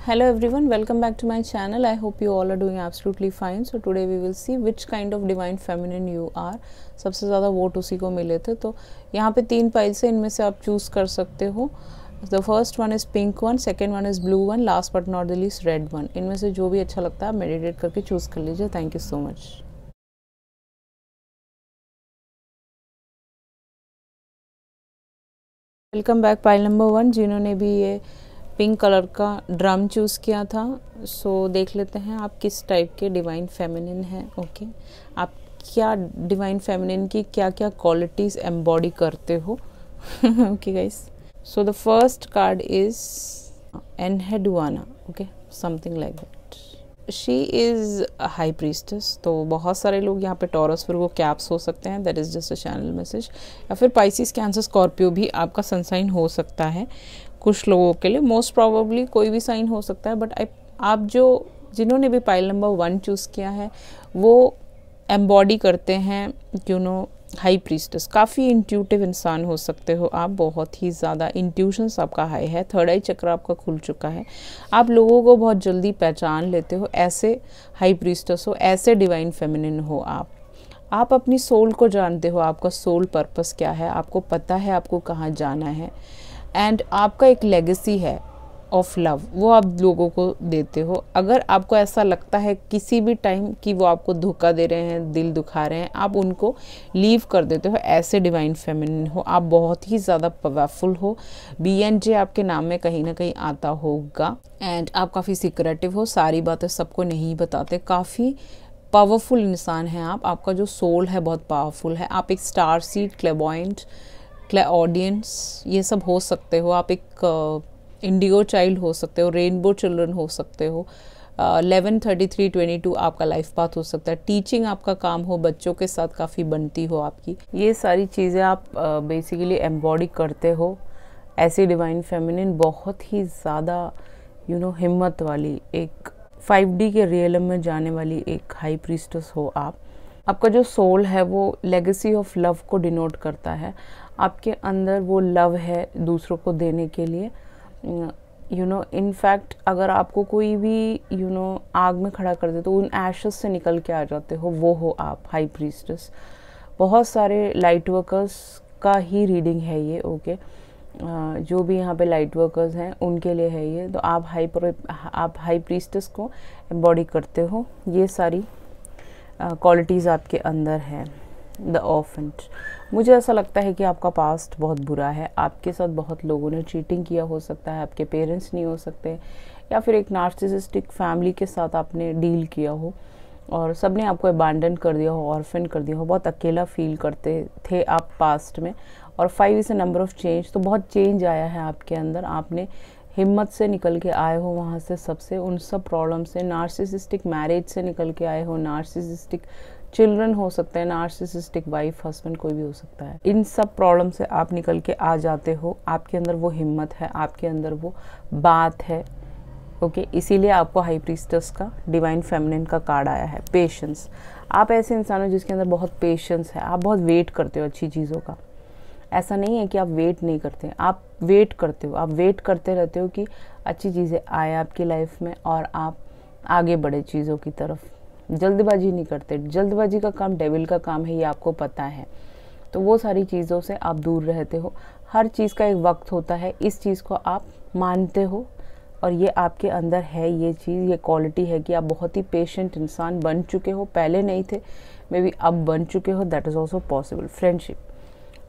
Hello everyone, welcome back to my channel. I hope you all are doing absolutely fine. So today we will see which kind of divine feminine you are. सबसे ज़्यादा vote उसी को मिले थे, तो यहाँ पे 3 piles है, इनमें से आप चूज़ कर सकते हो. The first one is pink one, second one is blue one, last but not the least red one. इनमें से जो भी अच्छा लगता है आप मेडिटेट करके चूज़ कर लीजिए. Thank you so much. Welcome back pile number 1, जिन्होंने भी ये पिंक कलर का ड्रम चूज़ किया था. सो देख लेते हैं आप किस टाइप के डिवाइन फेमिनिन हैं. ओके, आप क्या डिवाइन फेमिनिन की क्या क्या क्वालिटीज़ एम्बॉडी करते हो. Okay guys, so the first card is Enheduana. Okay, something like that. She is high priestess. तो बहुत सारे लोग यहाँ पे टॉरस वर्गो कैप्स हो सकते हैं, that is just a channel message. या फिर पाइसिस कैंसर स्कॉर्पियो भी आपका सन साइन हो सकता है कुछ लोगों के लिए. मोस्ट प्रोबेबली कोई भी साइन हो सकता है, बट आप जिन्होंने भी पाइल नंबर 1 चूज़ किया है वो एम्बॉडी करते हैं हाई प्रीस्टेस. काफ़ी इंट्यूटिव इंसान हो सकते हो आप. बहुत ही ज़्यादा इंट्यूशंस आपका हाई है. थर्ड आई चक्र आपका खुल चुका है. आप लोगों को बहुत जल्दी पहचान लेते हो. ऐसे हाई प्रीस्टेस हो, ऐसे डिवाइन फेमिनिन हो आप अपनी सोल को जानते हो. आपका सोल पर्पस क्या है, आपको पता है आपको कहाँ जाना है. एंड आपका एक लेगेसी है ऑफ लव, वो आप लोगों को देते हो. अगर आपको ऐसा लगता है किसी भी टाइम कि वो आपको धोखा दे रहे हैं, दिल दुखा रहे हैं, आप उनको लीव कर देते हो. ऐसे डिवाइन फेमिनिन हो आप. बहुत ही ज़्यादा पावरफुल हो. BNJ आपके नाम में कहीं ना कहीं आता होगा. एंड आप काफ़ी सीक्रेटिव हो, सारी बातें सबको नहीं बताते. काफ़ी पावरफुल इंसान हैं आप. आपका जो सोल है बहुत पावरफुल है. आप एक स्टार सीड, क्लेबॉइंट, ऑडियंस, ये सब हो सकते हो. आप एक इंडिगो चाइल्ड हो सकते हो, रेनबो चिल्ड्रन हो सकते हो. 11, 33, 22 आपका लाइफ पाथ हो सकता है. टीचिंग आपका काम हो, बच्चों के साथ काफ़ी बनती हो आपकी. ये सारी चीज़ें आप बेसिकली एम्बॉडी करते हो. ऐसी डिवाइन फेमिनिन बहुत ही ज़्यादा हिम्मत वाली, एक 5D के रियलम में जाने वाली एक हाई प्रीस्टेस हो आप. आपका जो सोल है वो लेगेसी ऑफ लव को डिनोट करता है. आपके अंदर वो लव है दूसरों को देने के लिए. इनफैक्ट अगर आपको कोई भी आग में खड़ा कर दे तो उन एशेस से निकल के आ जाते हो, वो हो आप हाई प्रीस्टेस. बहुत सारे लाइट वर्कर्स का ही रीडिंग है ये. ओके, जो भी यहाँ पे लाइट वर्कर्स हैं उनके लिए है ये. तो आप हाई प्रीस्टेस को एम्बॉडी करते हो. ये सारी क्वालिटीज़ आपके अंदर है. द ऑफेंट, मुझे ऐसा लगता है कि आपका पास्ट बहुत बुरा है. आपके साथ बहुत लोगों ने चीटिंग किया हो सकता है. आपके पेरेंट्स नहीं हो सकते, या फिर एक नार्सिसिस्टिक फैमिली के साथ आपने डील किया हो और सब ने आपको अबैंडन कर दिया हो, ऑर्फन कर दिया हो. बहुत अकेला फील करते थे आप पास्ट में. और 5 is a number of change. तो बहुत चेंज आया है आपके अंदर. आपने हिम्मत से निकल के आए हो वहाँ से, सबसे उन सब प्रॉब्लम से. नार्सिसिस्टिक मैरिज से निकल के आए हो. नार्सिसिस्टिक चिल्ड्रन हो सकते हैं, नार्सिसिस्टिक वाइफ, हस्बैंड, कोई भी हो सकता है. इन सब प्रॉब्लम से आप निकल के आ जाते हो. आपके अंदर वो हिम्मत है, आपके अंदर वो बात है. ओके, इसीलिए आपको हाई प्रीस्टेस का डिवाइन फेमिनिन का कार्ड आया है. पेशेंस. आप ऐसे इंसान हो जिसके अंदर बहुत पेशेंस है. आप बहुत वेट करते हो अच्छी चीज़ों का. ऐसा नहीं है कि आप वेट नहीं करते, आप वेट करते हो. आप वेट करते रहते हो कि अच्छी चीज़ें आए आपकी लाइफ में और आप आगे बढ़े चीज़ों की तरफ. जल्दबाजी नहीं करते. जल्दबाजी का काम डेविल का काम है, ये आपको पता है. तो वो सारी चीज़ों से आप दूर रहते हो. हर चीज़ का एक वक्त होता है, इस चीज़ को आप मानते हो और ये आपके अंदर है. ये चीज़, ये क्वालिटी है कि आप बहुत ही पेशेंट इंसान बन चुके हो. पहले नहीं थे, मे बी अब बन चुके हो. That is also possible. Friendship,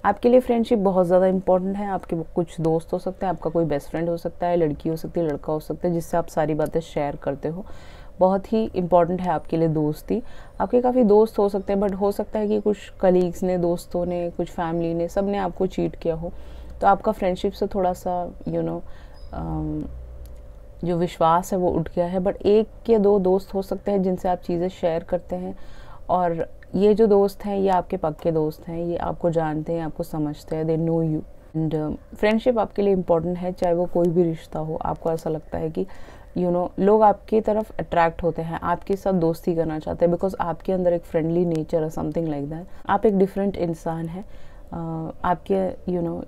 आपके लिए फ्रेंडशिप बहुत ज़्यादा इंपॉर्टेंट है. आपके कुछ दोस्त हो सकते हैं, आपका कोई बेस्ट फ्रेंड हो सकता है, लड़की हो सकती है, लड़का हो सकता है, जिससे आप सारी बातें शेयर करते हो. बहुत ही इंपॉर्टेंट है आपके लिए दोस्ती. आपके काफ़ी दोस्त हो सकते हैं, बट हो सकता है कि कुछ कलीग्स ने, दोस्तों ने, कुछ फैमिली ने, सब ने आपको चीट किया हो. तो आपका फ्रेंडशिप से थोड़ा सा जो विश्वास है वो उठ गया है. बट 1 या 2 दोस्त हो सकते हैं जिनसे आप चीज़ें शेयर करते हैं. और ये जो दोस्त हैं ये आपके पक्के दोस्त हैं. ये आपको जानते हैं, आपको समझते हैं. They know you. And friendship आपके लिए इम्पोर्टेंट है, चाहे वो कोई भी रिश्ता हो. आपको ऐसा लगता है कि लोग आपकी तरफ अट्रैक्ट होते हैं, आपके साथ दोस्ती करना चाहते हैं, बिकॉज आपके अंदर एक फ्रेंडली नेचर है, समथिंग लाइक दैट. आप एक डिफरेंट इंसान है. आपके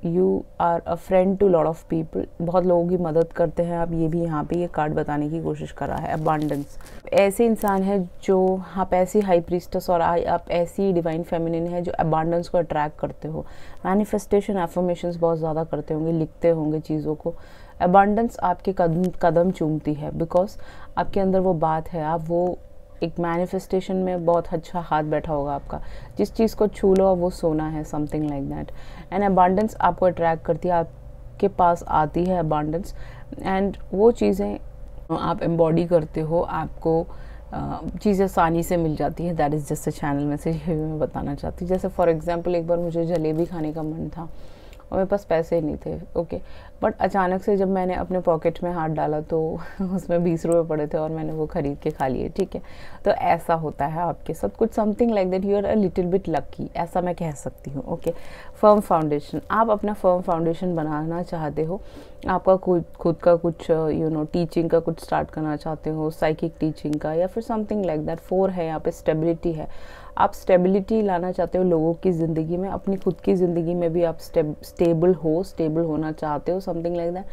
you are a friend to lot of people, बहुत लोगों की मदद करते हैं आप, ये भी यहाँ पे ये कार्ड बताने की कोशिश कर रहा है। अबांडेंस, ऐसे इंसान है जो आप ऐसी हाई प्रीस्टेस और आप ऐसी डिवाइन फेमिनिन है जो अबांडेंस को अट्रैक्ट करते हो, मैनिफेस्टेशन एफर्मेशंस बहुत ज़्यादा करते होंगे, लिखते होंगे चीज़ों को। अबांडेंस आपके कदम चूमती है बिकॉज आपके अंदर वो बात है, आप वो एक मैनिफेस्टेशन में बहुत अच्छा हाथ बैठा होगा आपका, जिस चीज़ को छू लो वो सोना है, something like that. And abundance आपको अट्रैक्ट करती है, आपके पास आती है अबांडेंस, एंड वो चीज़ें आप एम्बॉडी करते हो, आपको चीज़ें आसानी से मिल जाती है। That is just a channel message, ये भी मैं बताना चाहती हूँ। जैसे फॉर एग्जांपल एक बार मुझे जलेबी खाने का मन था और मेरे पास पैसे नहीं थे, ओके, बट अचानक से जब मैंने अपने पॉकेट में हाथ डाला तो उसमें 20 रुपये पड़े थे और मैंने वो ख़रीद के खा लिए, ठीक है। तो ऐसा होता है आपके साथ कुछ, something like that, you are a little bit lucky, ऐसा मैं कह सकती हूँ, ओके। फर्म फाउंडेशन, आप अपना फर्म फाउंडेशन बनाना चाहते हो, आपका खुद का कुछ टीचिंग का कुछ स्टार्ट करना चाहते हो, साइकिक टीचिंग का या फिर समथिंग लाइक दैट। 4 है यहाँ पे, स्टेबिलिटी है, आप स्टेबिलिटी लाना चाहते हो लोगों की ज़िंदगी में, अपनी खुद की ज़िंदगी में भी आप स्टेबल होना चाहते हो, समथिंग लाइक दैट।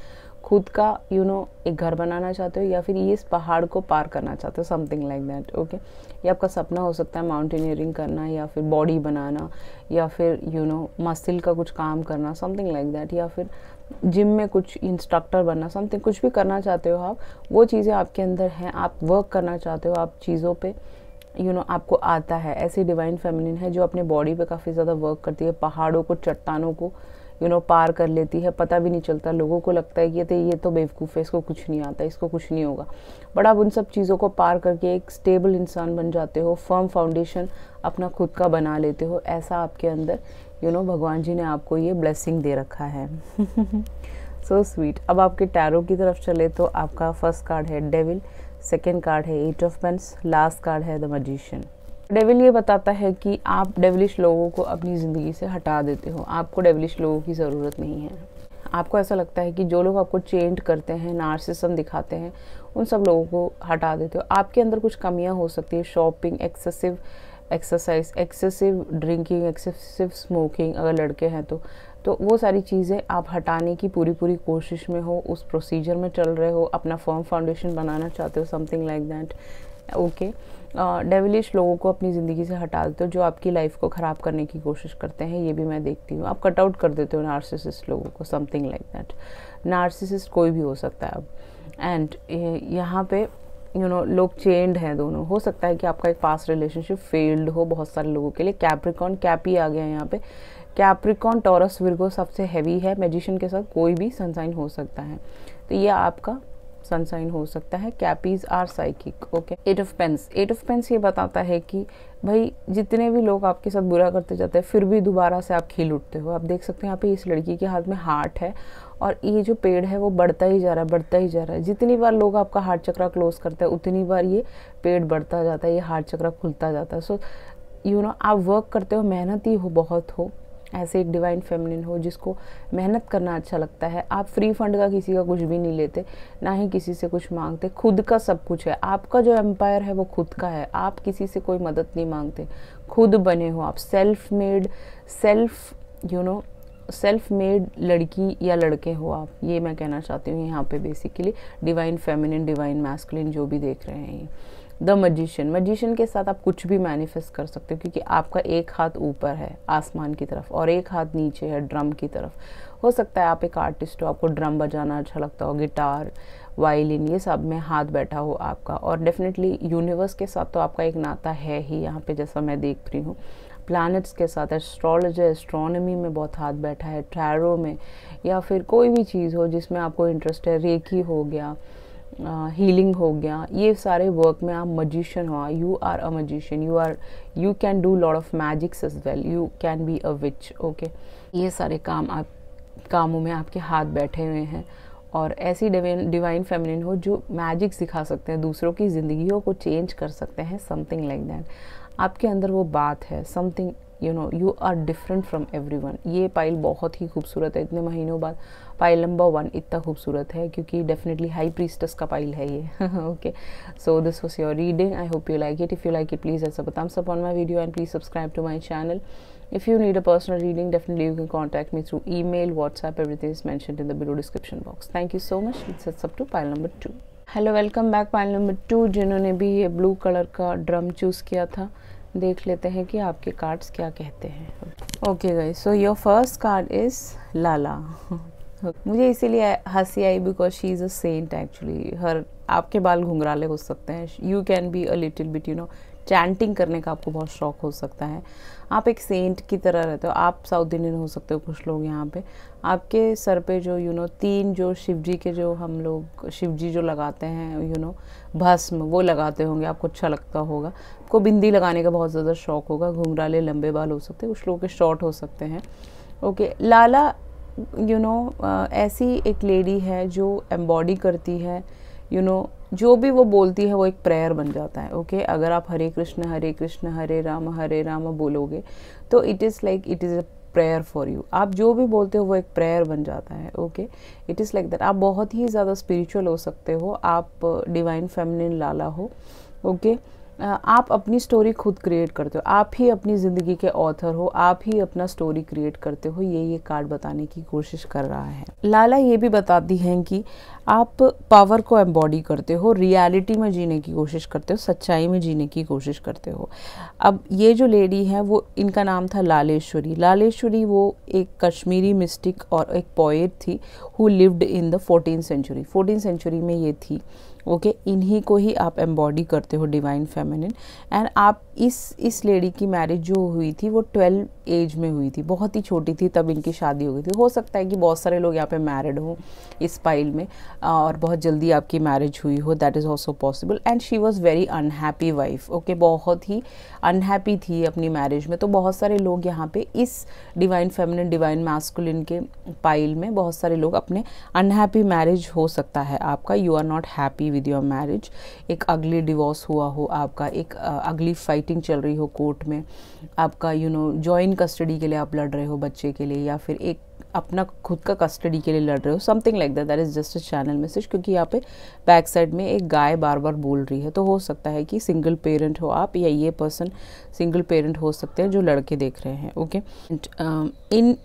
खुद का एक घर बनाना चाहते हो या फिर ये इस पहाड़ को पार करना चाहते हो, समथिंग लाइक दैट, ओके। ये आपका सपना हो सकता है, माउंटेनियरिंग करना या फिर बॉडी बनाना या फिर मसल का कुछ काम करना, समथिंग लाइक दैट, या फिर जिम में कुछ इंस्ट्रक्टर बनना, समथिंग, कुछ भी करना चाहते हो आप, वो चीज़ें आपके अंदर हैं, आप वर्क करना चाहते हो, आप चीज़ों पे आपको आता है। ऐसी डिवाइन फेमिनिन है जो अपने बॉडी पे काफ़ी ज़्यादा वर्क करती है, पहाड़ों को, चट्टानों को पार कर लेती है, पता भी नहीं चलता, लोगों को लगता है कि ये तो बेवकूफ़ है, इसको कुछ नहीं आता, इसको कुछ नहीं होगा, बट आप उन सब चीज़ों को पार करके एक स्टेबल इंसान बन जाते हो, फर्म फाउंडेशन अपना खुद का बना लेते हो। ऐसा आपके अंदर भगवान जी ने आपको ये ब्लेसिंग दे रखा है। So sweet. अब आपके टैरो की तरफ चले तो आपका फर्स्ट कार्ड है डेविल, सेकेंड कार्ड है 8 ऑफ पेंस, लास्ट कार्ड है द मैजिशियन। डेविल ये बताता है कि आप डेविलिश लोगों को अपनी ज़िंदगी से हटा देते हो, आपको डेविलिश लोगों की ज़रूरत नहीं है। आपको ऐसा लगता है कि जो लोग आपको चेंज करते हैं, नार्सिसम दिखाते हैं, उन सब लोगों को हटा देते हो। आपके अंदर कुछ कमियां हो सकती है, shopping, excessive exercise, excessive drinking, excessive smoking, अगर लड़के हैं तो वो सारी चीज़ें आप हटाने की पूरी कोशिश में हो, उस प्रोसीजर में चल रहे हो, अपना फर्म फाउंडेशन बनाना चाहते हो, something like that, okay. Devilish लोगों को अपनी ज़िंदगी से हटा देते हो जो आपकी लाइफ को ख़राब करने की कोशिश करते हैं, ये भी मैं देखती हूँ। आप कट आउट कर देते हो नार्सिसिस्ट लोगों को, समथिंग लाइक दैट। नार्सिसिस्ट कोई भी हो सकता है अब। एंड यहाँ पे लोग चेंड हैं दोनों, हो सकता है कि आपका एक पास्ट रिलेशनशिप फेल्ड हो बहुत सारे लोगों के लिए। कैप्रिकॉन, कैपी आ गया है यहाँ पे, कैप्रिकॉन, टॉरस, विर्गो सबसे हैवी है। मैजिशियन के साथ कोई भी सनसाइन हो सकता है, तो ये आपका सनसाइन हो सकता है। कैपीज are psychic, okay. 8 of pens, 8 of pens ये बताता है कि भाई जितने भी लोग आपके साथ बुरा करते जाते हैं फिर भी दोबारा से आप खिल उठते हो। आप देख सकते हैं यहाँ पे इस लड़की के हाथ में हार्ट है और ये जो पेड़ है वो बढ़ता ही जा रहा है, बढ़ता ही जा रहा है। जितनी बार लोग आपका हार्ट चक्रा क्लोज करते हैं उतनी बार ये पेड़ बढ़ता जाता है, ये हार्ट चक्रा खुलता जाता है। सो आप वर्क करते हो, मेहनती हो, बहुत हो, ऐसे एक डिवाइन फेमिनिन हो जिसको मेहनत करना अच्छा लगता है। आप फ्री फंड का किसी का कुछ भी नहीं लेते, ना ही किसी से कुछ मांगते, खुद का सब कुछ है। आपका जो एम्पायर है वो खुद का है, आप किसी से कोई मदद नहीं मांगते, खुद बने हो आप। सेल्फ मेड लड़की या लड़के हो आप, ये मैं कहना चाहती हूँ यहाँ पे basically. Divine feminine, divine masculine जो भी देख रहे हैं। द मैजिशियन, मैजिशियन के साथ आप कुछ भी मैनिफेस्ट कर सकते हो क्योंकि आपका एक हाथ ऊपर है आसमान की तरफ और एक हाथ नीचे है ड्रम की तरफ। हो सकता है आप एक आर्टिस्ट हो, आपको ड्रम बजाना अच्छा लगता हो, गिटार, वायलिन, ये सब में हाथ बैठा हो आपका। और डेफिनेटली यूनिवर्स के साथ तो आपका एक नाता है ही यहाँ पे, जैसा मैं देख रही हूँ। प्लैनेट्स के साथ, एस्ट्रोलॉजी, एस्ट्रोनॉमी में बहुत हाथ बैठा है, टैरो में, या फिर कोई भी चीज़ हो जिसमें आपको इंटरेस्ट है, रेकी हो गया, हीलिंग हो गया, ये सारे वर्क में आप मजिशियन हो। You are a magician, you can do lot of magics as well, you can be a witch, okay. ये सारे कामों में आपके हाथ बैठे हुए हैं और ऐसी डिवाइन फेमिनिन हो जो मैजिक सिखा सकते हैं, दूसरों की ज़िंदगियों को चेंज कर सकते हैं, समथिंग लाइक दैट। आपके अंदर वो बात है, something you are different from everyone. ये पाइल बहुत ही खूबसूरत है, इतने महीनों बाद पाइल नंबर 1 इतना खूबसूरत है क्योंकि डेफिनेटली हाई प्रीस्टेस का पाइल है ये, okay. So this was your reading, I hope you like it. If you like it please ऐसा thumbs up on my video and please subscribe to my channel If you need a personal reading, definitely you can contact me through email, WhatsApp. Everything is mentioned in the below description box. Thank you so much. Let's up to pile number 2. Hello, welcome back pile number 2। जिन्होंने भी ये blue colour का drum choose किया था, देख लेते हैं कि आपके कार्ड्स क्या कहते हैं। Okay guys, so your first card is Lalla. मुझे इसीलिए हंसी आई because she is a saint actually. आपके बाल घुंघराले हो सकते हैं, you can be a little bit chanting करने का आपको बहुत शौक हो सकता है, आप एक सेंट की तरह रहते हो। आप साउथ इंडियन हो सकते हो कुछ लोग यहाँ पे। आपके सर पे जो 3 जो शिव जी के जो हम लोग शिव जी जो लगाते हैं भस्म, वो लगाते होंगे, आपको अच्छा लगता होगा। आपको बिंदी लगाने का बहुत ज़्यादा शौक होगा। घुंघराले लंबे बाल हो सकते हैं, कुछ लोगों के शॉर्ट हो सकते हैं। ओके, लाला ऐसी एक लेडी है जो एम्बॉडी करती है जो भी वो बोलती है वो एक प्रेयर बन जाता है। ओके, अगर आप हरे कृष्ण हरे राम बोलोगे तो it is a prayer for you. आप जो भी बोलते हो वो एक प्रेयर बन जाता है। Okay, it is like that. आप बहुत ही ज़्यादा स्पिरिचुअल हो सकते हो, आप डिवाइन फेमिनिन लाला हो। ओके, आप अपनी स्टोरी खुद क्रिएट करते हो, आप ही अपनी ज़िंदगी के ऑथर हो, आप ही अपना स्टोरी क्रिएट करते हो। ये कार्ड बताने की कोशिश कर रहा है। लाला ये भी बताती हैं कि आप पावर को एम्बॉडी करते हो, रियलिटी में जीने की कोशिश करते हो, सच्चाई में जीने की कोशिश करते हो। अब ये जो लेडी है वो, इनका नाम था लालेश्वरी। लालेश्वरी वो एक कश्मीरी मिस्टिक और एक पोएट थी who lived in the 14th century. 14th century में ये थी। ओके, इन्हीं को ही आप एम्बॉडी करते हो, डिवाइन फेमिनिन। एंड आप इस लेडी की मैरिज जो हुई थी वो 12 एज में हुई थी, बहुत ही छोटी थी तब इनकी शादी हो गई थी। हो सकता है कि बहुत सारे लोग यहाँ पे मैरिड हो इस पाइल में और बहुत जल्दी आपकी मैरिज हुई हो, that is also possible. And she was very unhappy wife. Okay, बहुत ही अनहैप्पी थी अपनी मैरिज में। तो बहुत सारे लोग यहाँ पे इस डिवाइन फेमिनिन डिवाइन मैस्कुलिन के पाइल में बहुत सारे लोग अपने अनहैप्पी मैरिज हो सकता है आपका। You are not happy with your marriage, एक अगली डिवोर्स हुआ हो आपका, एक अगली फाइटिंग चल रही हो कोर्ट में, आपका जॉइंट कस्टडी के लिए आप लड़ रहे हो बच्चे के लिए, या फिर एक अपना खुद का कस्टडी के लिए लड़ रहे हो, something like that is just a channel message. क्योंकि यहाँ पे बैक साइड में एक गाय बार बार बोल रही है, तो हो सकता है कि सिंगल पेरेंट हो आप, या ये पर्सन सिंगल पेरेंट हो सकते हैं जो लड़के देख रहे हैं। ओके,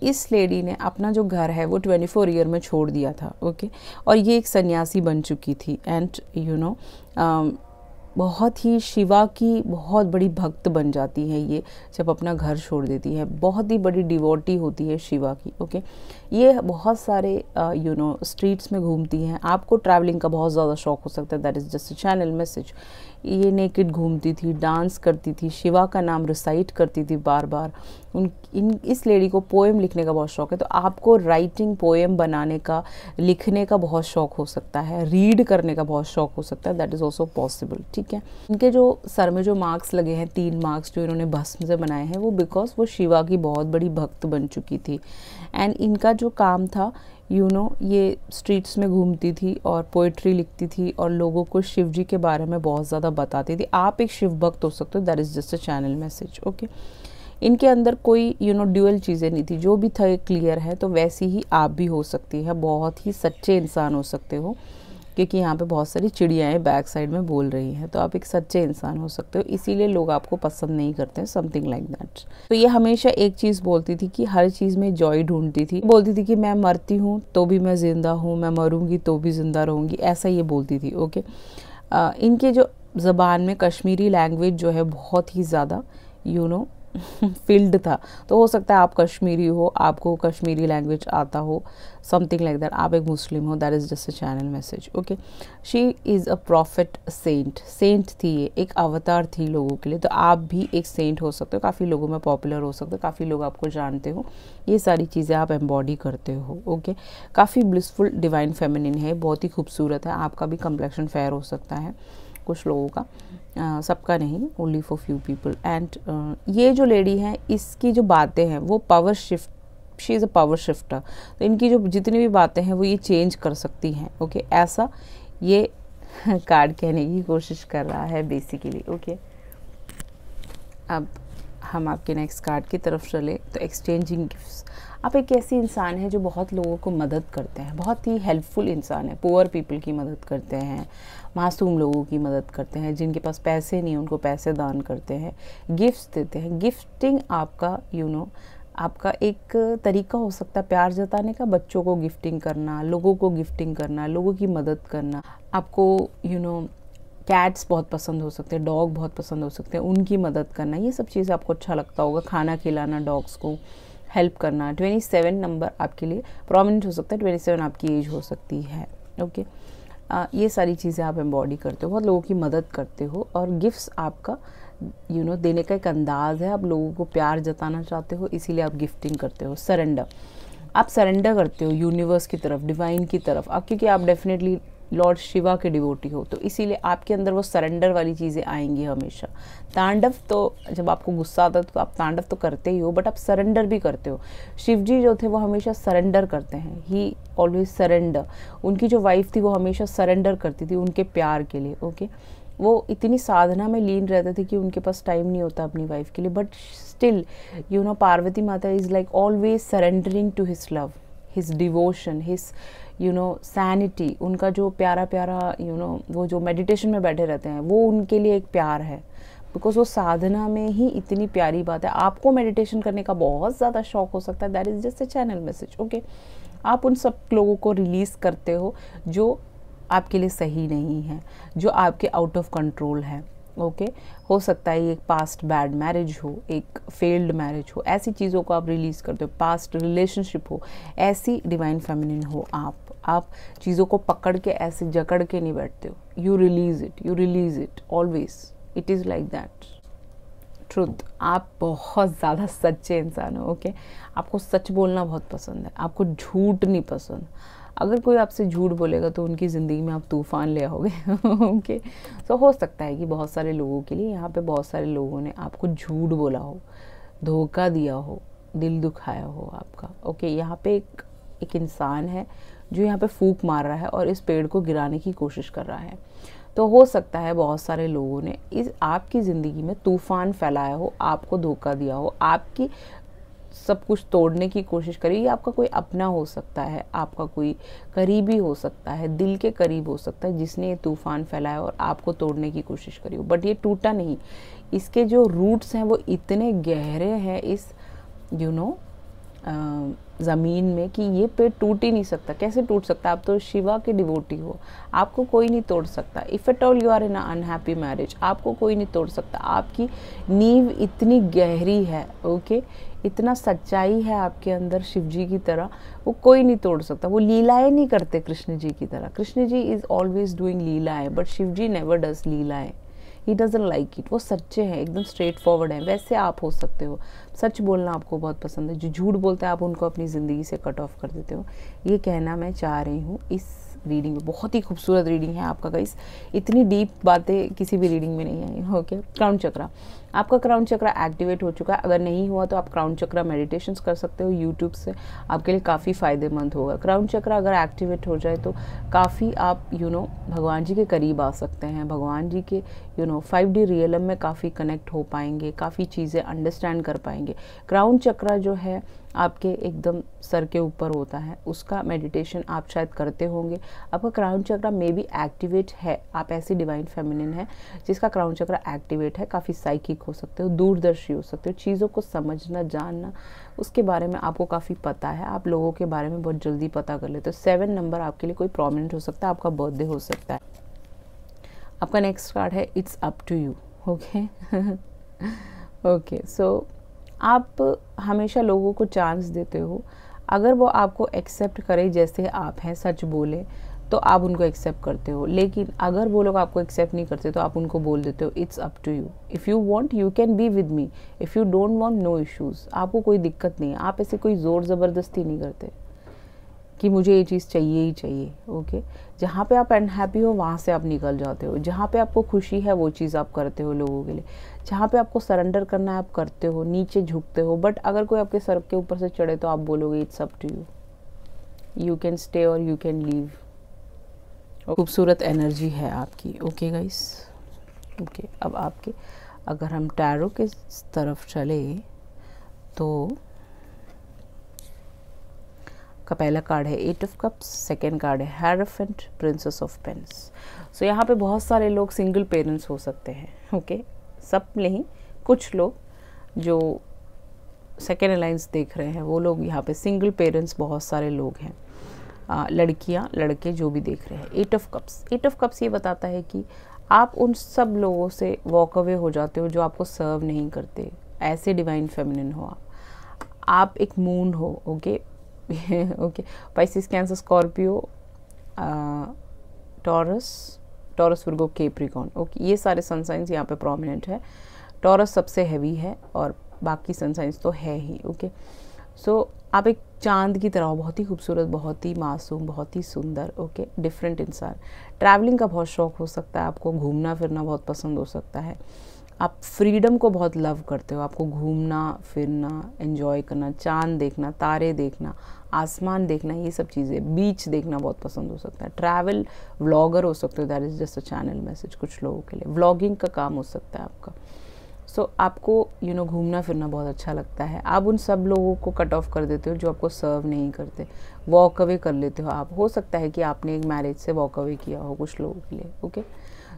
इस लेडी ने अपना जो घर है वो 24 ईयर में छोड़ दिया था। ओके, और ये एक सन्यासी बन चुकी थी। एंड बहुत ही शिवा की बहुत बड़ी भक्त बन जाती है ये जब अपना घर छोड़ देती है। बहुत ही बड़ी डिवोटी होती है शिवा की। ओके, ये बहुत सारे स्ट्रीट्स में घूमती हैं। आपको ट्रैवलिंग का बहुत ज़्यादा शौक हो सकता है, that is just a channel message. ये नेकेड घूमती थी, डांस करती थी, शिवा का नाम रिसाइट करती थी बार बार। इस लेडी को पोएम लिखने का बहुत शौक है, तो आपको राइटिंग, पोएम बनाने का, लिखने का बहुत शौक हो सकता है, रीड करने का बहुत शौक हो सकता है, दैट इज़ ऑल्सो पॉसिबल। ठीक है, इनके जो सर में जो मार्क्स लगे हैं, 3 मार्क्स जो इन्होंने भस्म से बनाए हैं, वो बिकॉज वो शिवा की बहुत बड़ी भक्त बन चुकी थी। एंड इनका जो काम था ये स्ट्रीट्स में घूमती थी और पोइट्री लिखती थी और लोगों को शिव जी के बारे में बहुत ज़्यादा बताती थी। आप एक शिव भक्त हो सकते हो, that is just a channel message. Okay, इनके अंदर कोई ड्यूअल चीज़ें नहीं थी, जो भी था क्लियर है। तो वैसी ही आप भी हो सकती है, बहुत ही सच्चे इंसान हो सकते हो, क्योंकि यहाँ पे बहुत सारी चिड़ियाएँ बैक साइड में बोल रही हैं। तो आप एक सच्चे इंसान हो सकते हो, इसीलिए लोग आपको पसंद नहीं करते हैं, समथिंग लाइक दैट। तो ये हमेशा एक चीज़ बोलती थी कि हर चीज़ में जॉय ढूंढती थी। बोलती थी कि मैं मरती हूँ तो भी मैं ज़िंदा हूँ, मैं मरूंगी तो भी ज़िंदा रहूँगी, ऐसा ये बोलती थी। ओके, इनके जो ज़बान में कश्मीरी लैंग्वेज जो है बहुत ही ज़्यादा फील्ड था। तो हो सकता है आप कश्मीरी हो, आपको कश्मीरी लैंग्वेज आता हो, समथिंग लाइक दैट। आप एक मुस्लिम हो, that is just a channel message. Okay, she is a prophet saint थी, ये एक अवतार थी लोगों के लिए। तो आप भी एक सेंट हो सकते हो, काफ़ी लोगों में पॉपुलर हो सकते हो, काफ़ी लोग आपको जानते हो। ये सारी चीज़ें आप एम्बॉडी करते हो। ओके, काफ़ी ब्लिसफुल डिवाइन फेमिनिन है, बहुत ही खूबसूरत है। आपका भी कम्प्लेक्शन फेयर हो सकता है कुछ लोगों का, सबका नहीं, only for few people. And ये जो लेडी है, इसकी जो बातें हैं वो power shift, she is a power shifter. तो इनकी जो जितनी भी बातें हैं वो ये चेंज कर सकती हैं। ओके, ऐसा ये कार्ड कहने की कोशिश कर रहा है बेसिकली। ओके, अब हम आपके नेक्स्ट कार्ड की तरफ चले तो एक्सचेंजिंग गिफ्ट्स। आप एक ऐसी इंसान है जो बहुत लोगों को मदद करते हैं, बहुत ही हेल्पफुल इंसान है, पुअर पीपल की मदद करते हैं, मासूम लोगों की मदद करते हैं, जिनके पास पैसे नहीं उनको पैसे दान करते हैं, गिफ्ट्स देते हैं। गिफ्टिंग आपका आपका एक तरीका हो सकता है प्यार जताने का, बच्चों को गिफ्टिंग करना, लोगों को गिफ्टिंग करना, लोगों की मदद करना। आपको कैट्स बहुत पसंद हो सकते हैं, डॉग बहुत पसंद हो सकते हैं, उनकी मदद करना, ये सब चीज़ आपको अच्छा लगता होगा। खाना खिलाना, डॉग्स को हेल्प करना। 27 नंबर आपके लिए प्रोमिनेंट हो सकता है, 27 आपकी एज हो सकती है। ओके, ये सारी चीज़ें आप एम्बॉडी करते हो, बहुत लोगों की मदद करते हो, और गिफ्ट्स आपका देने का एक अंदाज़ है। आप लोगों को प्यार जताना चाहते हो, इसीलिए आप गिफ्टिंग करते हो। सरेंडर, आप सरेंडर करते हो यूनिवर्स की तरफ, डिवाइन की तरफ, क्योंकि आप डेफिनेटली लॉर्ड शिवा के डिवोटी हो, तो इसीलिए आपके अंदर वो सरेंडर वाली चीज़ें आएंगी हमेशा। तांडव, तो जब आपको गुस्सा आता है तो आप तांडव तो करते ही हो, बट आप सरेंडर भी करते हो। शिव जी जो थे वो हमेशा सरेंडर करते हैं, ही ऑलवेज सरेंडर। उनकी जो वाइफ थी वो हमेशा सरेंडर करती थी उनके प्यार के लिए। ओके, वो इतनी साधना में लीन रहते थे कि उनके पास टाइम नहीं होता अपनी वाइफ के लिए, but still Parvati Mata is like always surrendering to his love, his devotion, his sanity. उनका जो प्यारा प्यारा वो जो मेडिटेशन में बैठे रहते हैं वो उनके लिए एक प्यार है, बिकॉज वो साधना में ही इतनी प्यारी बात है। आपको मेडिटेशन करने का बहुत ज़्यादा शौक हो सकता है, that is just a channel message. Okay, आप उन सब लोगों को रिलीज़ करते हो जो आपके लिए सही नहीं है, जो आपके आउट ऑफ कंट्रोल है। ओके, हो सकता है ये एक पास्ट बैड मैरिज हो, एक फेल्ड मैरिज हो, ऐसी चीज़ों को आप रिलीज़ करते हो। पास्ट रिलेशनशिप हो, ऐसी डिवाइन फेमिनिन हो आप चीज़ों को पकड़ के ऐसे जकड़ के नहीं बैठते हो। You release it always, it is like that. Truth, आप बहुत ज़्यादा सच्चे इंसान हो। ओके, आपको सच बोलना बहुत पसंद है, आपको झूठ नहीं पसंद। अगर कोई आपसे झूठ बोलेगा तो उनकी ज़िंदगी में आप तूफ़ान ले आओगे। ओके, तो हो सकता है कि बहुत सारे लोगों के लिए यहाँ पे बहुत सारे लोगों ने आपको झूठ बोला हो, धोखा दिया हो, दिल दुखाया हो आपका। ओके, यहाँ पे एक इंसान है जो यहाँ पे फूंक मार रहा है और इस पेड़ को गिराने की कोशिश कर रहा है। तो हो सकता है बहुत सारे लोगों ने इस आपकी ज़िंदगी में तूफ़ान फैलाया हो, आपको धोखा दिया हो, आपकी सब कुछ तोड़ने की कोशिश करी। ये आपका कोई अपना हो सकता है, आपका कोई करीबी हो सकता है, दिल के करीब हो सकता है, जिसने ये तूफ़ान फैलाया और आपको तोड़ने की कोशिश करी हो, बट ये टूटा नहीं। इसके जो रूट्स हैं वो इतने गहरे हैं इस ज़मीन में कि ये पेड़ टूट ही नहीं सकता। कैसे टूट सकता? आप तो शिवा के डिवोटी हो, आपको कोई नहीं तोड़ सकता। If at all you are in unhappy marriage, आपको कोई नहीं तोड़ सकता। आपकी नींव इतनी गहरी है, ओके, इतना सच्चाई है आपके अंदर शिव जी की तरह, वो कोई नहीं तोड़ सकता। वो लीलाएं नहीं करते कृष्ण जी की तरह। Krishna ji is always doing लीलाएं, but Shiva ji never does लीलाएं। He doesn't like it. वो सच्चे हैं, एकदम स्ट्रेट फॉरवर्ड हैं। वैसे आप हो सकते हो, सच बोलना आपको बहुत पसंद है। जो झूठ बोलते हैं आप उनको अपनी ज़िंदगी से कट ऑफ कर देते हो। ये कहना मैं चाह रही हूँ इस रीडिंग में। बहुत ही खूबसूरत रीडिंग है आपका गाइस, इतनी डीप बातें किसी भी रीडिंग में नहीं आई। ओके, क्राउन चक्रा, आपका क्राउन चक्रा एक्टिवेट हो चुका है। अगर नहीं हुआ तो आप क्राउन चक्रा मेडिटेशंस कर सकते हो यूट्यूब से, आपके लिए काफ़ी फ़ायदेमंद होगा। क्राउन चक्रा अगर एक्टिवेट हो जाए तो काफ़ी आप भगवान जी के करीब आ सकते हैं। भगवान जी के 5D रियलम में काफ़ी कनेक्ट हो पाएंगे, काफ़ी चीज़ें अंडरस्टैंड कर पाएंगे। क्राउन चक्रा जो है आपके एकदम सर के ऊपर होता है, उसका मेडिटेशन आप शायद करते होंगे। आपका crown chakra may be activate है, आप ऐसी डिवाइन फेमिनिन है जिसका क्राउन चक्रा एक्टिवेट है। काफ़ी साइकिक हो सकते हो, दूरदर्शी हो सकते हो, चीज़ों को समझना, जानना, उसके बारे में आपको काफ़ी पता है। आप लोगों के बारे में बहुत जल्दी पता कर लेते हो। 7 नंबर आपके लिए कोई प्रोमिनेंट हो सकता है, आपका बर्थडे हो सकता है। आपका नेक्स्ट कार्ड है it's up to you. Okay okay, so आप हमेशा लोगों को चांस देते हो। अगर वो आपको एक्सेप्ट करे जैसे आप हैं, सच बोले, तो आप उनको एक्सेप्ट करते हो। लेकिन अगर वो लोग आपको एक्सेप्ट नहीं करते तो आप उनको बोल देते हो it's up to you. If you want you can be with me, if you don't want no issues. आपको कोई दिक्कत नहीं है, आप ऐसे कोई ज़ोर ज़बरदस्ती नहीं करते कि मुझे ये चीज़ चाहिए ही चाहिए। ओके, जहाँ पे आप अनहैप्पी हो वहाँ से आप निकल जाते हो। जहाँ पे आपको खुशी है वो चीज़ आप करते हो लोगों के लिए। जहाँ पे आपको सरेंडर करना है आप करते हो, नीचे झुकते हो। बट अगर कोई आपके सर के ऊपर से चढ़े तो आप बोलोगे it's up to you, you can stay और यू कैन लीव। खूबसूरत एनर्जी है आपकी। ओके गाइस, ओके, अब आपके अगर हम टैरो के तरफ चले तो का पहला कार्ड है 8 ऑफ कप्स, सेकेंड कार्ड है हेरोफेंट, प्रिंसेस ऑफ पेन्स। सो यहाँ पे बहुत सारे लोग सिंगल पेरेंट्स हो सकते हैं, ओके सब नहीं, कुछ लोग जो सेकेंड अलाइंस देख रहे हैं वो लोग यहाँ पे सिंगल पेरेंट्स बहुत सारे लोग हैं, लड़कियाँ लड़के जो भी देख रहे हैं। 8 ऑफ कप्स, 8 ऑफ कप्स ये बताता है कि आप उन सब लोगों से वॉक अवे हो जाते हो जो आपको सर्व नहीं करते, ऐसे डिवाइन फेमिनिन हो आप एक मून हो, okay okay Pisces, Cancer, Scorpio, Taurus, Virgo, Capricorn, okay ये सारे सन साइंस यहाँ पे प्रोमिनेंट है। टॉरस सबसे हैवी है और बाकी सन साइंस तो है ही, ओके। सो आप एक चांद की तरह हो, बहुत ही खूबसूरत, बहुत ही मासूम, बहुत ही सुंदर, ओके डिफरेंट इंसान। ट्रैवलिंग का बहुत शौक हो सकता है आपको, घूमना फिरना बहुत पसंद हो सकता है, आप फ्रीडम को बहुत लव करते हो, आपको घूमना फिरना, एंजॉय करना, चांद देखना, तारे देखना, आसमान देखना, ये सब चीज़ें, बीच देखना बहुत पसंद हो सकता है। ट्रैवल व्लॉगर हो सकते हो, that is just a channel message कुछ लोगों के लिए, व्लॉगिंग का काम हो सकता है आपका। सो आपको घूमना फिरना बहुत अच्छा लगता है। आप उन सब लोगों को कट ऑफ कर देते हो जो आपको सर्व नहीं करते, वॉक अवे कर लेते हो आप। हो सकता है कि आपने एक मैरिज से वॉक अवे किया हो कुछ लोगों के लिए, ओके।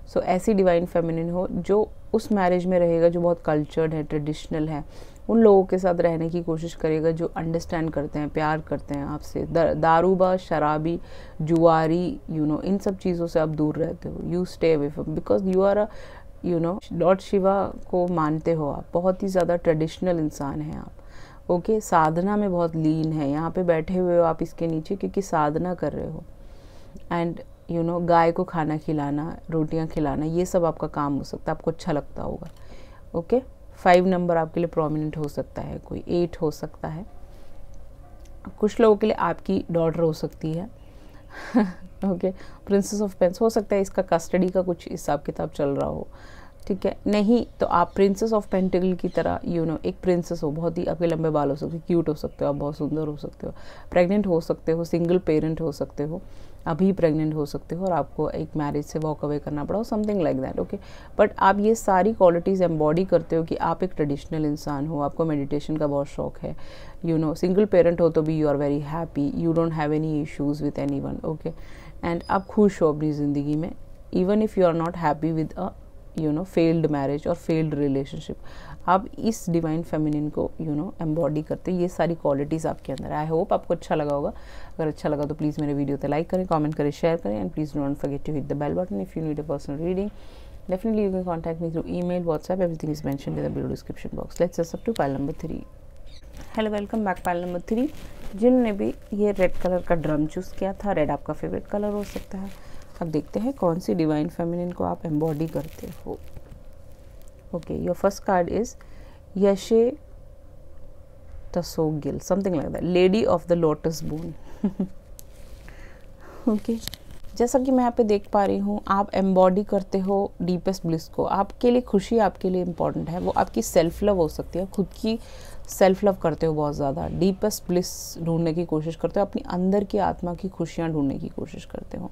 सो ऐसी डिवाइन फेमिनिन हो जो उस मैरिज में रहेगा जो बहुत कल्चर्ड है, ट्रेडिशनल है, उन लोगों के साथ रहने की कोशिश करेगा जो अंडरस्टैंड करते हैं, प्यार करते हैं आपसे। दारूबाज, शराबी, जुआरी, इन सब चीज़ों से आप दूर रहते हो। You stay away from, because you are a lord Shiva को मानते हो आप, बहुत ही ज़्यादा ट्रेडिशनल इंसान हैं आप, ओके। साधना में बहुत लीन है, यहाँ पे बैठे हुए हो आप इसके नीचे क्योंकि साधना कर रहे हो। एंड गाय को खाना खिलाना, रोटियां खिलाना, ये सब आपका काम हो सकता है, आपको अच्छा लगता होगा, ओके। 5 नंबर आपके लिए प्रोमिनेंट हो सकता है, कोई 8 हो सकता है, कुछ लोगों के लिए आपकी डॉटर हो सकती है ओके। प्रिंसेस ऑफ पेन्स हो सकता है इसका कस्टडी का कुछ हिसाब किताब चल रहा हो, ठीक है। नहीं तो आप प्रिंसेस ऑफ पेंटिकल की तरह एक प्रिंसेस हो, बहुत ही आपके लंबे बाल हो सकते हो, क्यूट हो सकते हो, आप बहुत सुंदर हो सकते हो, प्रेग्नेंट हो सकते हो, सिंगल पेरेंट हो सकते हो, अभी प्रेग्नेंट हो सकते हो और आपको एक मैरिज से वॉक अवे करना पड़ा हो, something like that, okay. But आप ये सारी क्वालिटीज़ एम्बॉडी करते हो कि आप एक ट्रेडिशनल इंसान हो, आपको मेडिटेशन का बहुत शौक है, सिंगल पेरेंट हो तो भी you are very happy, you don't have any issues with anyone, okay. And आप खुश हो अपनी ज़िंदगी में, even if you are not happy with a failed marriage और फेल्ड रिलेशनशिप, आप इस डिवाइन फेमिनिन को एम्बॉडी करते हो। ये सारी क्वालिटीज़ आपके अंदर है। आई होप आपको अच्छा लगा होगा। अगर अच्छा लगा तो प्लीज़ मेरे वीडियो पे लाइक करें, कमेंट करें, शेयर करें, and please don't forget to hit the bell button if you need a personal reading. Definitely you can contact me through email, WhatsApp, everything is mentioned in the below description box. Let's just up to pile number 3। Hello, welcome back pile number 3। जिन्होंने भी ये red colour का drum choose किया था, red आपका favourite colour हो सकता है। अब देखते हैं कौन सी डिवाइन फेमिनिन को आप एम्बॉडी करते हो। Okay, your first card is Yeshe Tsogyal, something like that, lady of the lotus born. Okay, जैसा कि मैं यहाँ पे देख पा रही हूँ, आप एम्बॉडी करते हो डीपेस्ट ब्लिस को। आपके लिए खुशी आपके लिए इम्पॉर्टेंट है, वो आपकी सेल्फ लव हो सकती है, खुद की सेल्फ लव करते हो बहुत ज़्यादा, डीपेस्ट ब्लिस ढूंढने की कोशिश करते हो, अपनी अंदर की आत्मा की खुशियाँ ढूंढने की कोशिश करते हो।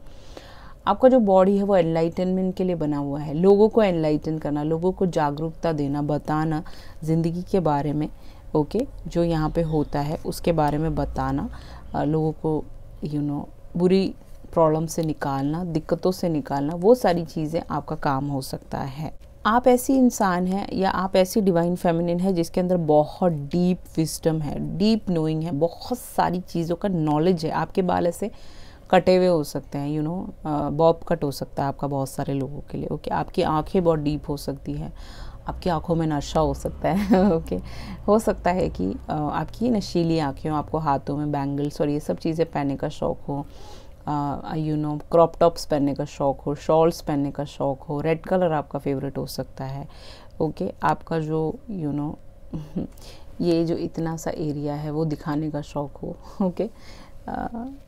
आपका जो बॉडी है वो एनलाइटनमेंट के लिए बना हुआ है, लोगों को एनलाइटन करना, लोगों को जागरूकता देना, बताना ज़िंदगी के बारे में, ओके, जो यहाँ पे होता है उसके बारे में बताना, लोगों को बुरी प्रॉब्लम से निकालना, दिक्कतों से निकालना, वो सारी चीज़ें आपका काम हो सकता है। आप ऐसी इंसान हैं या आप ऐसी डिवाइन फेमिनिन है जिसके अंदर बहुत डीप विजडम है, डीप नोइंग है, बहुत सारी चीज़ों का नॉलेज है। आपके बाल ऐसे कटे हुए हो सकते हैं, बॉब कट हो सकता है आपका बहुत सारे लोगों के लिए, ओके। आपकी आंखें बहुत डीप हो सकती हैं, आपकी आंखों में नशा हो सकता है, ओके। हो सकता है कि आपकी नशीली आंखें हो, आपको हाथों में बैंगल्स और ये सब चीज़ें पहनने का शौक़ हो, क्रॉप टॉप्स पहनने का शौक़ हो, शॉल्स पहनने का शौक़ हो, रेड कलर आपका फेवरेट हो सकता है, ओके। आपका जो ये जो इतना सा एरिया है वो दिखाने का शौक़ हो, okay.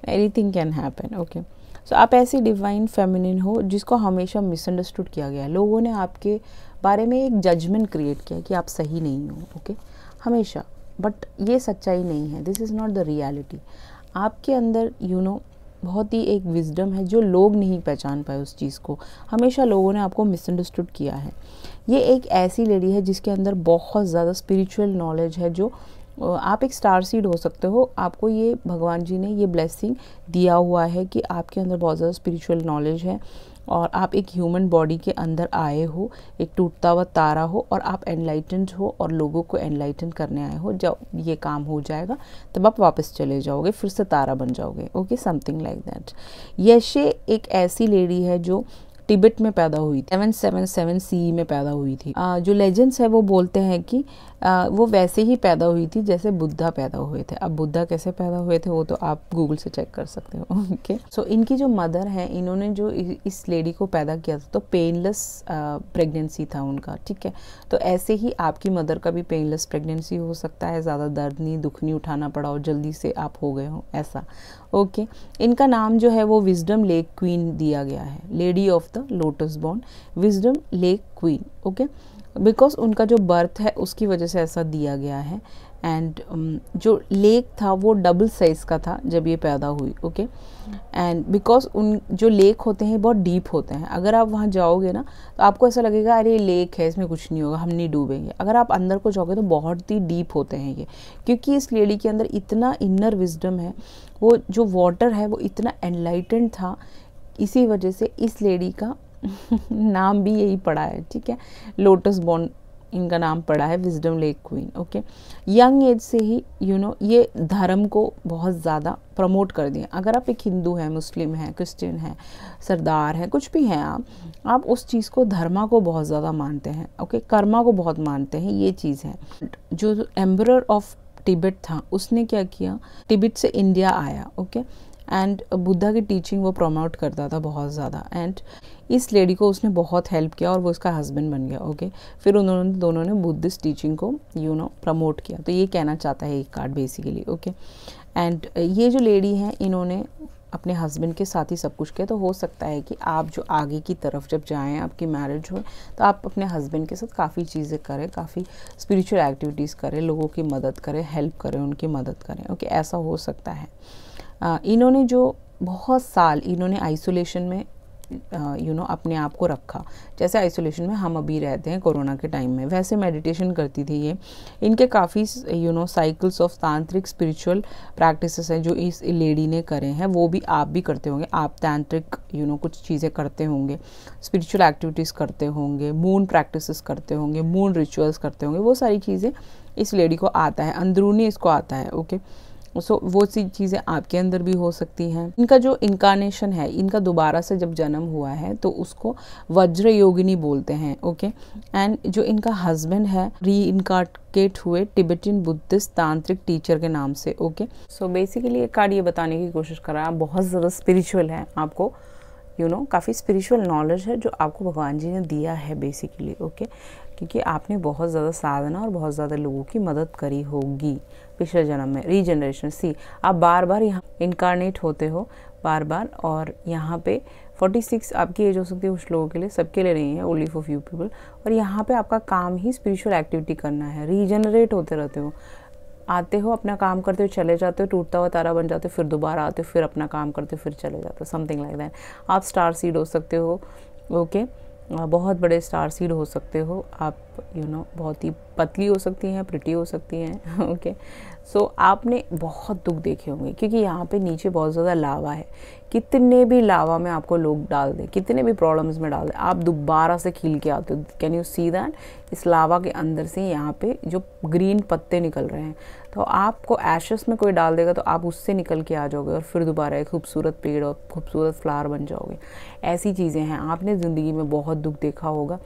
Anything can happen, okay. So आप ऐसी डिवाइन फेमिनिन हो जिसको हमेशा मिसअंडरस्टूड किया गया है। लोगों ने आपके बारे में एक जजमेंट क्रिएट किया कि आप सही नहीं हो, ओके, हमेशा। बट ये सच्चाई नहीं है, this is not the reality. आपके अंदर बहुत ही एक विजडम है जो लोग नहीं पहचान पाए उस चीज़ को। हमेशा लोगों ने आपको मिसअंडरस्टूड किया है। ये एक ऐसी लेडी है जिसके अंदर बहुत ज़्यादा स्पिरिचुअल नॉलेज है, जो आप एक स्टार सीड हो सकते हो। आपको ये भगवान जी ने ये ब्लेसिंग दिया हुआ है कि आपके अंदर बहुत ज़्यादा स्पिरिचुअल नॉलेज है और आप एक ह्यूमन बॉडी के अंदर आए हो, एक टूटता हुआ तारा हो और आप एनलाइटेंड हो और लोगों को एनलाइटन करने आए हो। जब ये काम हो जाएगा तब आप वापस चले जाओगे, फिर से तारा बन जाओगे। Okay, something like that. Yeshe एक ऐसी लेडी है जो तिब्बत में पैदा हुई, 777 CE में पैदा हुई थी। जो लेजेंड्स है वो बोलते हैं कि वो वैसे ही पैदा हुई थी जैसे बुद्धा पैदा हुए थे। अब बुद्धा कैसे पैदा हुए थे वो तो आप गूगल से चेक कर सकते हो। ओके, सो इनकी जो मदर है, इन्होंने जो इस लेडी को पैदा किया था तो पेनलेस प्रेगनेंसी था उनका। ठीक है, तो ऐसे ही आपकी मदर का भी पेनलेस प्रेगनेंसी हो सकता है, ज़्यादा दर्द नहीं, दुख नहीं उठाना पड़ा और जल्दी से आप हो गए हो, ऐसा। ओके, इनका नाम जो है वो विजडम लेक क्वीन दिया गया है, lady of the lotus born, wisdom lake queen. Okay, because उनका जो बर्थ है उसकी वजह से ऐसा दिया गया है। एंड जो लेक था वो डबल साइज का था जब ये पैदा हुई। ओके, एंड बिकॉज उन जो लेक होते हैं बहुत डीप होते हैं। अगर आप वहाँ जाओगे ना तो आपको ऐसा लगेगा अरे लेक है, इसमें कुछ नहीं होगा, हम नहीं डूबेंगे। अगर आप अंदर को जाओगे तो बहुत ही डीप होते हैं ये, क्योंकि इस लेडी के अंदर इतना इनर विजडम है। वो जो वाटर है वो इतना एनलाइटेंड था, इसी वजह से इस लेडी का नाम भी यही पड़ा है। ठीक है, लोटस बॉर्न इनका नाम पड़ा है, wisdom lake queen. Okay, young age से ही ये धर्म को बहुत ज़्यादा प्रमोट कर दिया। अगर आप एक हिंदू हैं, मुस्लिम हैं, क्रिश्चियन हैं, सरदार हैं, कुछ भी हैं आप उस चीज़ को, धर्मा को बहुत ज़्यादा मानते हैं। ओके, कर्मा को बहुत मानते हैं, ये चीज़ है। जो एम्परर ऑफ तिब्बत था उसने क्या किया, तिब्बत से इंडिया आया। ओके, एंड बुद्धा की टीचिंग वो प्रमोट करता था बहुत ज़्यादा। एंड इस लेडी को उसने बहुत हेल्प किया और वो उसका हस्बैंड बन गया। ओके, फिर उन्होंने दोनों ने बुद्धिस्ट टीचिंग को प्रमोट किया। तो ये कहना चाहता है एक कार्ड बेसिकली। ओके, एंड ये जो लेडी है इन्होंने अपने हस्बैंड के साथ ही सब कुछ किया। तो हो सकता है कि आप जो आगे की तरफ जब जाएं, आपकी मैरिज हो, तो आप अपने हस्बैंड के साथ काफ़ी चीज़ें करें, काफ़ी स्पिरिचुअल एक्टिविटीज़ करें, लोगों की मदद करें, हेल्प करें, उनकी मदद करें। ओके, ऐसा हो सकता है। इन्होंने जो बहुत साल इन्होंने आइसोलेशन में अपने आप को रखा, जैसे आइसोलेशन में हम अभी रहते हैं कोरोना के टाइम में, वैसे मेडिटेशन करती थी ये। इनके काफ़ी साइकिल्स ऑफ तांत्रिक स्पिरिचुअल प्रैक्टिसेस हैं जो इस लेडी ने करे हैं, वो भी आप भी करते होंगे। आप तांत्रिक कुछ चीज़ें करते होंगे, स्पिरिचुअल एक्टिविटीज़ करते होंगे, मून प्रैक्टिसेस करते होंगे, मून रिचुअल्स करते होंगे। वो सारी चीज़ें इस लेडी को आता है, अंदरूनी इसको आता है। ओके, सो वो सी चीज़ें आपके अंदर भी हो सकती हैं। इनका जो इनकारनेशन है, इनका दोबारा से जब जन्म हुआ है तो उसको वज्र योगिनी बोलते हैं। ओके, एंड जो इनका हस्बैंड है री इनकारनेट हुए तिब्बतियन बुद्धिस्ट तांत्रिक टीचर के नाम से। ओके, सो बेसिकली एक कार्ड ये बताने की कोशिश कर रहा है आप बहुत ज़्यादा स्पिरिचुअल है, आपको काफ़ी स्पिरिचुअल नॉलेज है जो आपको भगवान जी ने दिया है बेसिकली। ओके, क्योंकि आपने बहुत ज़्यादा साधना और बहुत ज़्यादा लोगों की मदद करी होगी पिछले जन्म में। रीजनरेशन, सी आप बार बार यहाँ इनकारनेट होते हो बार बार, और यहाँ पे 46 आपकी एज हो सकती है कुछ लोगों के लिए, सबके लिए नहीं है, ओनली फॉर फ्यू पीपल। और यहाँ पे आपका काम ही स्पिरिचुअल एक्टिविटी करना है, रीजनरेट होते रहते हो, आते हो, अपना काम करते हो, चले जाते हो, टूटता हुआ तारा बन जाते हो, फिर दोबारा आते हो, फिर अपना काम करते हो, फिर चले जाते हो, समथिंग लाइक दैट। आप स्टार सीड हो सकते हो। ओके, बहुत बड़े स्टार सीड हो सकते हो आप। बहुत ही पतली हो सकती हैं, प्रिटी हो सकती हैं। ओके, सो आपने बहुत दुख देखे होंगे क्योंकि यहाँ पे नीचे बहुत ज़्यादा लावा है। कितने भी लावा में आपको लोग डाल दें, कितने भी प्रॉब्लम्स में डाल दें, आप दोबारा से खिल के आते हो। Can you see that? इस लावा के अंदर से यहाँ पे जो ग्रीन पत्ते निकल रहे हैं, तो आपको एशेस में कोई डाल देगा तो आप उससे निकल के आ जाओगे और फिर दोबारा एक खूबसूरत पेड़ और खूबसूरत फ्लावर बन जाओगे। ऐसी चीज़ें हैं। आपने ज़िंदगी में बहुत दुख देखा होगा।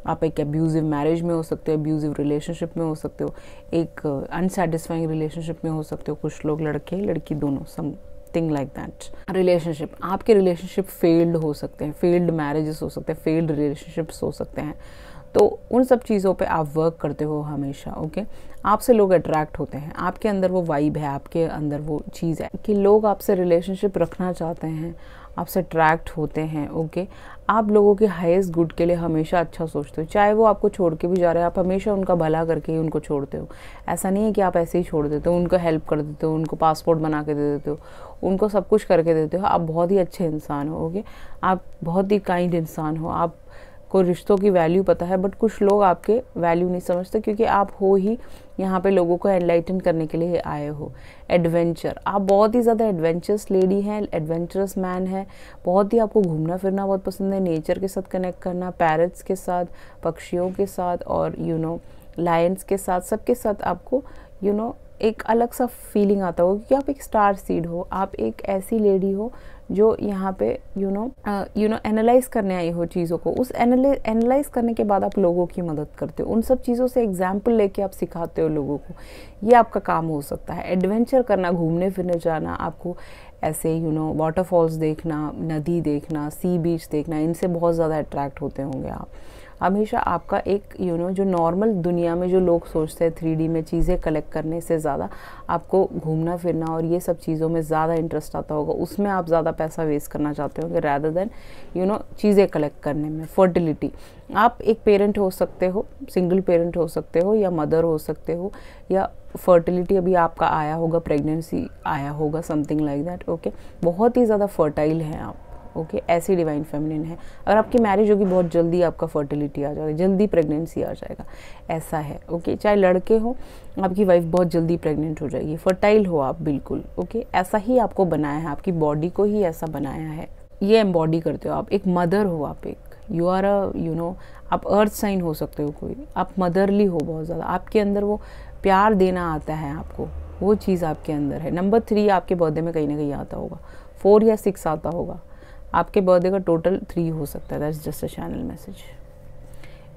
आप एक एब्यूजिव मैरिज में हो सकते हो, एब्यूजिव रिलेशनशिप में हो सकते हो, एक अनसेटिस्फाइंग रिलेशनशिप में हो सकते हो, कुछ लोग लड़के लड़की दोनों, समथिंग लाइक दैट। रिलेशनशिप, आपके रिलेशनशिप फेल्ड हो सकते हैं, फेल्ड मैरिजेस हो सकते हैं, फेल्ड रिलेशनशिप्स हो सकते हैं। तो उन सब चीज़ों पे आप वर्क करते हो हमेशा। ओके, आपसे लोग अट्रैक्ट होते हैं, आपके अंदर वो वाइब है, आपके अंदर वो चीज़ है कि लोग आपसे रिलेशनशिप रखना चाहते हैं, आपसे अट्रैक्ट होते हैं। ओके, आप लोगों के हाईएस्ट गुड के लिए हमेशा अच्छा सोचते हो, चाहे वो आपको छोड़ के भी जा रहे हैं, आप हमेशा उनका भला करके ही उनको छोड़ते हो। ऐसा नहीं है कि आप ऐसे ही छोड़ देते हो, उनको हेल्प कर देते हो, उनको पासपोर्ट बना के दे देते हो, उनको सब कुछ करके देते हो। आप बहुत ही अच्छे इंसान हो। ओके, आप बहुत ही काइंड इंसान हो, आप को रिश्तों की वैल्यू पता है, बट कुछ लोग आपके वैल्यू नहीं समझते क्योंकि आप हो ही यहाँ पे लोगों को एनलाइटन करने के लिए आए हो। एडवेंचर, आप बहुत ही ज़्यादा एडवेंचरस लेडी हैं, एडवेंचरस मैन है, बहुत ही आपको घूमना फिरना बहुत पसंद है, नेचर के साथ कनेक्ट करना, पैरट्स के साथ, पक्षियों के साथ और लायंस के साथ, सबके साथ आपको एक अलग सा फीलिंग आता होगा क्योंकि आप एक स्टार सीड हो। आप एक ऐसी लेडी हो जो यहाँ पे एनालाइज करने आई हो चीज़ों को। उस एनालाइज करने के बाद आप लोगों की मदद करते हो, उन सब चीज़ों से एग्जाम्पल लेके आप सिखाते हो लोगों को। ये आपका काम हो सकता है। एडवेंचर करना, घूमने फिरने जाना, आपको ऐसे वाटरफॉल्स देखना, नदी देखना, सी बीच देखना, इनसे बहुत ज़्यादा अट्रैक्ट होते होंगे आप। हमेशा आपका एक जो नॉर्मल दुनिया में जो लोग सोचते हैं 3D में चीज़ें कलेक्ट करने से ज़्यादा आपको घूमना फिरना और ये सब चीज़ों में ज़्यादा इंटरेस्ट आता होगा, उसमें आप ज़्यादा पैसा वेस्ट करना चाहते होंगे रैदर देन चीज़ें कलेक्ट करने में। फर्टिलिटी, आप एक पेरेंट हो सकते हो, सिंगल पेरेंट हो सकते हो या मदर हो सकते हो, या फर्टिलिटी अभी आपका आया होगा, प्रेगनेंसी आया होगा, समथिंग लाइक दैट। ओके, बहुत ही ज़्यादा फर्टाइल हैं आप। ओके, ऐसी डिवाइन फेमिनिन है। अगर आपकी मैरिज होगी बहुत जल्दी आपका फर्टिलिटी आ जाएगा, जल्दी प्रेगनेंसी आ जाएगा, ऐसा है। ओके, चाहे लड़के हो, आपकी वाइफ बहुत जल्दी प्रेग्नेंट हो जाएगी, फर्टाइल हो आप बिल्कुल। ओके, ऐसा ही आपको बनाया है, आपकी बॉडी को ही ऐसा बनाया है, ये एम्बॉडी करते हो आप। एक मदर हो आप, एक यू आर आप अर्थ साइन हो सकते हो कोई, आप मदरली हो बहुत ज़्यादा, आपके अंदर वो प्यार देना आता है आपको, वो चीज़ आपके अंदर है। नंबर 3 आपके बर्थडे में कहीं ना कहीं आता होगा, 4 या 6 आता होगा, आपके बर्थडे का टोटल 3 हो सकता है। That's just a channel message.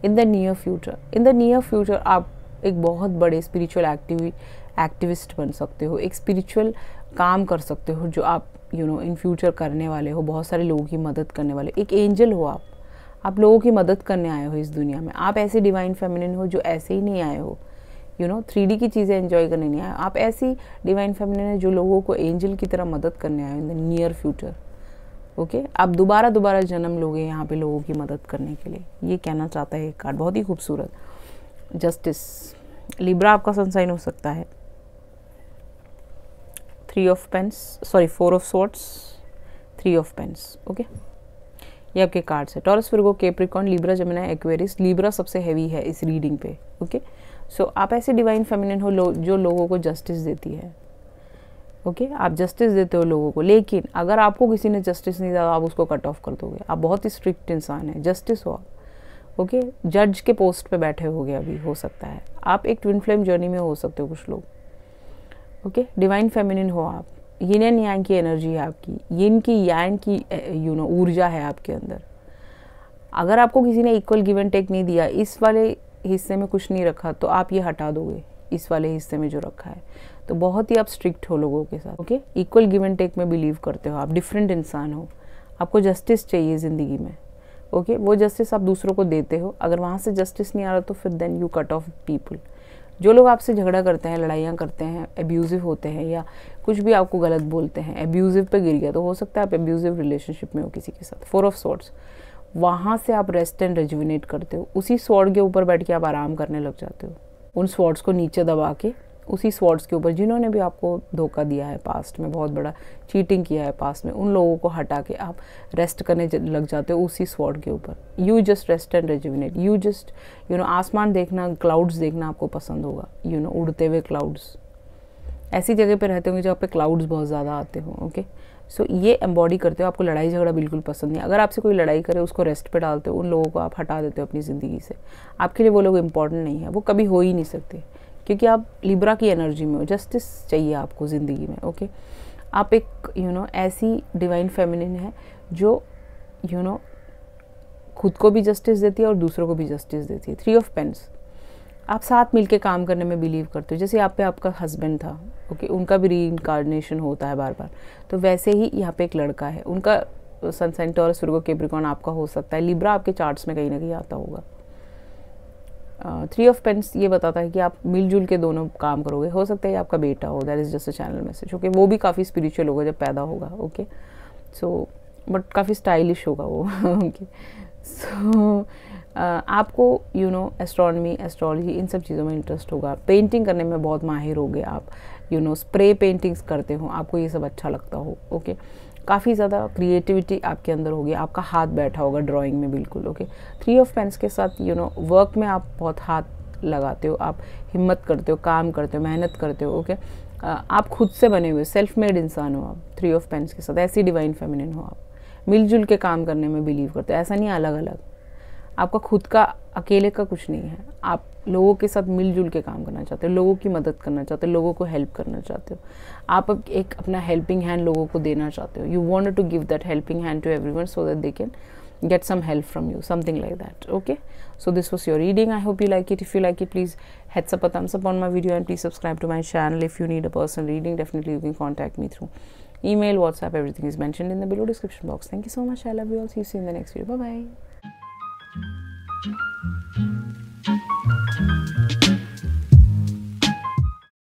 In the near future आप एक बहुत बड़े स्पिरिचुअल एक्टिविस्ट बन सकते हो, एक स्पिरिचुअल काम कर सकते हो जो आप इन फ्यूचर करने वाले हो, बहुत सारे लोगों की मदद करने वाले, एक एंजल हो आप लोगों की मदद करने आए हो इस दुनिया में। आप ऐसी डिवाइन फेमिनिन हो जो ऐसे ही नहीं आए हो 3D की चीज़ें एंजॉय करने नहीं आए, आप ऐसी डिवाइन फेमिनिन है जो लोगों को एंजल की तरह मदद करने आए हो in the near future. Okay, आप दोबारा जन्म लोगे यहाँ पे लोगों की मदद करने के लिए, ये कहना चाहता है एक कार्ड, बहुत ही खूबसूरत। जस्टिस, लिब्रा आपका सनसाइन हो सकता है। 4 of swords, 3 of pens. Okay, ये आपके कार्ड्स है। Taurus, Virgo, Capricorn, Libra, Gemini, Aquarius. Libra सबसे हैवी है इस रीडिंग पे। ओके, सो आप ऐसे डिवाइन फेमिनिन हो जो लोगों को जस्टिस देती है। ओके, आप जस्टिस देते हो लोगों को, लेकिन अगर आपको किसी ने जस्टिस नहीं दिया आप उसको कट ऑफ कर दोगे। आप बहुत ही स्ट्रिक्ट इंसान है, जस्टिस हो आप। ओके, जज के पोस्ट पे बैठे होगे अभी, हो सकता है आप एक ट्विन फ्लेम जर्नी में हो सकते हो कुछ लोग। ओके, डिवाइन फेमिनिन हो आप, यिन एंड यांग की एनर्जी है आपकी, यिन की यांग की ऊर्जा है आपके अंदर। अगर आपको किसी ने इक्वल गिव एंड टेक नहीं दिया, इस वाले हिस्से में कुछ नहीं रखा, तो आप ये हटा दोगे इस वाले हिस्से में जो रखा है। तो बहुत ही आप स्ट्रिक्ट हो लोगों के साथ। Okay, equal give and take में बिलीव करते हो आप, डिफरेंट इंसान हो, आपको जस्टिस चाहिए ज़िंदगी में। ओके, वो जस्टिस आप दूसरों को देते हो, अगर वहाँ से जस्टिस नहीं आ रहा तो फिर then you cut off people. जो लोग आपसे झगड़ा करते हैं, लड़ाइयाँ करते हैं, एब्यूजिव होते हैं या कुछ भी आपको गलत बोलते हैं, एब्यूजिव पे गिर गया, तो हो सकता है आप एब्यूजिव रिलेशनशिप में हो किसी के साथ। 4 ऑफ स्वॉर्ड्स, वहाँ से आप रेस्ट एंड रेजुविनेट करते हो, उसी स्वॉर्ड के ऊपर बैठ के आप आराम करने लग जाते हो, उन स्वॉर्ड्स को नीचे दबा के, उसी स्वॉर्ड्स के ऊपर जिन्होंने भी आपको धोखा दिया है पास्ट में, बहुत बड़ा चीटिंग किया है पास्ट में, उन लोगों को हटा के आप रेस्ट करने लग जाते हो उसी स्वॉर्ड के ऊपर। You just rest and rejuvenate, you just आसमान देखना, क्लाउड्स देखना आपको पसंद होगा, उड़ते हुए क्लाउड्स, ऐसी जगह पे रहते होंगे जहाँ पे क्लाउड्स बहुत ज़्यादा आते हो। ओके, सो ये एम्बॉडी करते हो, आपको लड़ाई झगड़ा बिल्कुल पसंद नहीं। अगर आपसे कोई लड़ाई करे उसको रेस्ट पे डालते हो, उन लोगों को आप हटा देते हो अपनी ज़िंदगी से, आपके लिए वो लोग इम्पॉर्टेंट नहीं है, वो कभी हो ही नहीं सकते क्योंकि आप लिब्रा की एनर्जी में हो। जस्टिस चाहिए आपको ज़िंदगी में। ओके, आप एक ऐसी डिवाइन फेमिनिन है जो खुद को भी जस्टिस देती है और दूसरों को भी जस्टिस देती है। 3 ऑफ पेन्स, आप साथ मिलके काम करने में बिलीव करते हो, जैसे यहाँ पे आपका हस्बैंड था। ओके, उनका भी रीइंकार्नेशन होता है बार बार, तो वैसे ही यहाँ पे एक लड़का है, उनका सनसाइन टॉरस, विर्गो, कैप्रिकॉर्न आपका हो सकता है। लिब्रा आपके चार्ट्स में कहीं ना कहीं आता होगा। 3 ऑफ पेंस ये बताता है कि आप मिलजुल के दोनों काम करोगे। हो सकता है आपका बेटा हो, that is just a channel message. Okay, वो भी काफ़ी स्पिरिचुअल होगा जब पैदा होगा। ओके, सो बट काफ़ी स्टाइलिश होगा वो। ओके, सो आपको एस्ट्रोनॉमी, एस्ट्रोलॉजी, इन सब चीज़ों में इंटरेस्ट होगा। पेंटिंग करने में बहुत माहिर होगे आप, स्प्रे पेंटिंग्स करते हो, आपको ये सब अच्छा लगता हो। ओके, काफ़ी ज़्यादा क्रिएटिविटी आपके अंदर होगी, आपका हाथ बैठा होगा ड्राइंग में बिल्कुल। ओके, 3 ऑफ पेंस के साथ वर्क में आप बहुत हाथ लगाते हो, आप हिम्मत करते हो, काम करते हो, मेहनत करते हो। ओके, आप खुद से बने हुए सेल्फ मेड इंसान हो आप 3 ऑफ पेंस के साथ। ऐसी डिवाइन फेमिनिन हो आप, मिलजुल के काम करने में बिलीव करते हो। ऐसा नहीं अलग अलग, आपका खुद का अकेले का कुछ नहीं है। आप लोगों के साथ मिलजुल के काम करना चाहते हो, लोगों की मदद करना चाहते हो, लोगों को हेल्प करना चाहते हो। आप एक अपना हेल्पिंग हैंड लोगों को देना चाहते हो। You want to give that helping hand to everyone so that they can get some help from you, something like that. Okay, so this was your reading. I hope you like it. If you like it, please heads up a thumbs up on my video and please subscribe to my channel. If you need a personal reading, definitely you can contact me through email, WhatsApp. Everything is mentioned in the below description box. Thank you so much. I love you all. See you in the next video. Bye bye.